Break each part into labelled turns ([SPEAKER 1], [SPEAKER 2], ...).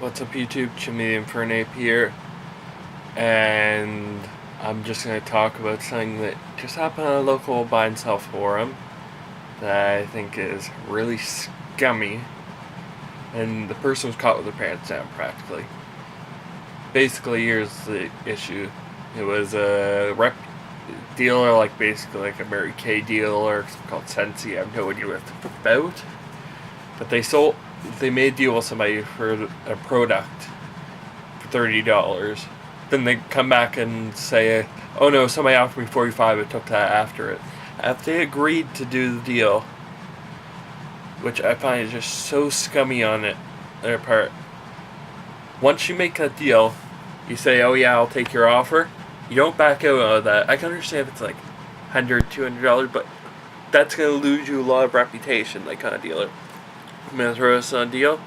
[SPEAKER 1] What's up YouTube, Jimmy the Infernape here, and I'm just going to talk about something that just happened on a local buy and sell forum that I think is really scummy, and the person was caught with their pants down practically. Basically, here's the issue. It was a dealer, basically like a Mary Kay dealer called Sensi. I have no idea what it's about, but they made a deal with somebody for a product for $30. Then they come back and say, "Oh no, somebody offered me 45. I took that after it." After they agreed to do the deal, which I find is just so scummy on their part. Once you make that deal, you say, "Oh yeah, I'll take your offer." You don't back out of that. I can understand if it's like $100, $200, but that's gonna lose you a lot of reputation. That kind of dealer. I'm gonna throw this on a deal.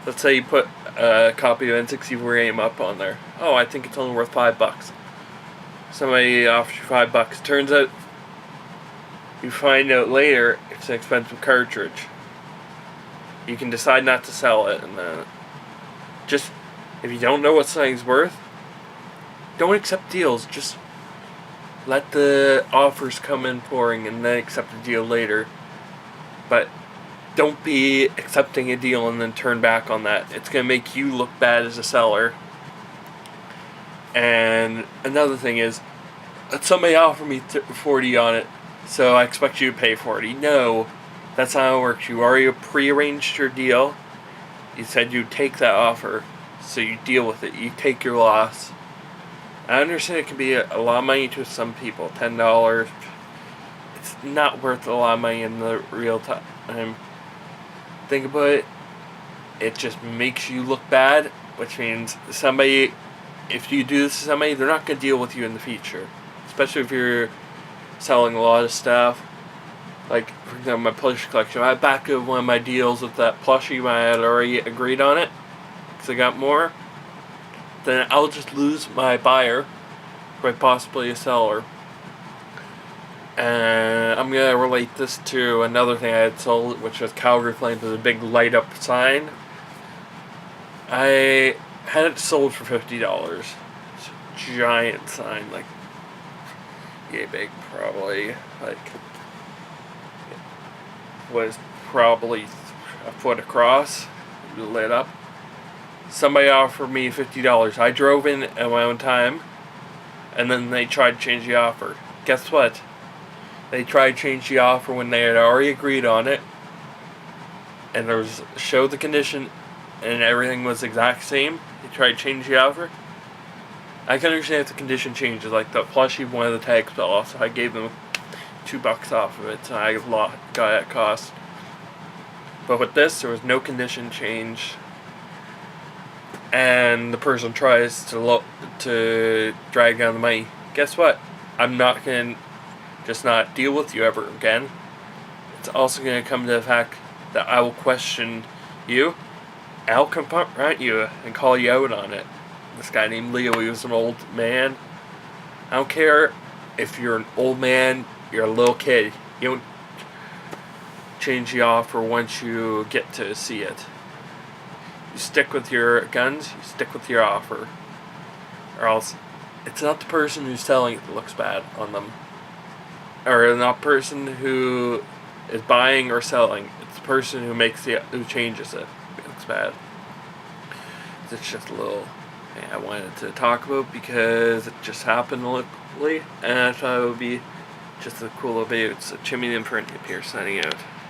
[SPEAKER 1] Let's say you put a copy of N64 game up on there. Oh, I think it's only worth $5. Somebody offers you $5. Turns out, you find out later it's an expensive cartridge. You can decide not to sell it, and just if you don't know what something's worth, don't accept deals. Just let the offers come in pouring, and then accept the deal later. But don't be accepting a deal and then turn back on that. It's going to make you look bad as a seller. And another thing is, somebody offered me 40 on it, so I expect you to pay 40. No, that's not how it works. You already pre-arranged your deal. You said you'd take that offer, so you deal with it. You take your loss. I understand it can be a lot of money to some people. $10. It's not worth a lot of money in the real time. Think about it. It just makes you look bad, which means if you do this to somebody, they're not going to deal with you in the future. Especially if you're selling a lot of stuff. Like, for example, my plushie collection. I backed up one of my deals with that plushie when I had already agreed on it, because I got more. Then I'll just lose my buyer, quite possibly a seller. And I'm going to relate this to another thing I had sold, which was Calgary Flames with a big light up sign. I had it sold for $50. It's a giant sign, yay big, probably. Was probably a foot across, lit up. Somebody offered me $50. I drove in at my own time, and then they tried to change the offer. Guess what? They tried to change the offer when they had already agreed on it, and showed the condition, and everything was exact same. They tried to change the offer. I can understand if the condition changes, like the plushie, one of the tags fell off, so I gave them $2 off of it, so I got at cost. But with this, there was no condition change, and the person tries to drag down the money. Guess what? I'm not going to just not deal with you ever again. It's also going to come to the fact that I will question you. I'll confront you and call you out on it. This guy named Leo, he was an old man. I don't care if you're an old man, you're a little kid. You don't change the offer once you get to see it. You stick with your guns, you stick with your offer. Or else, it's not the person who's selling it that looks bad on them. Or not the person who is buying or selling. It's the person who changes it. It looks bad. It's just a little thing I wanted to talk about because it just happened locally, and I thought it would be just a cool video. It's Jimmy the Infernape here signing out.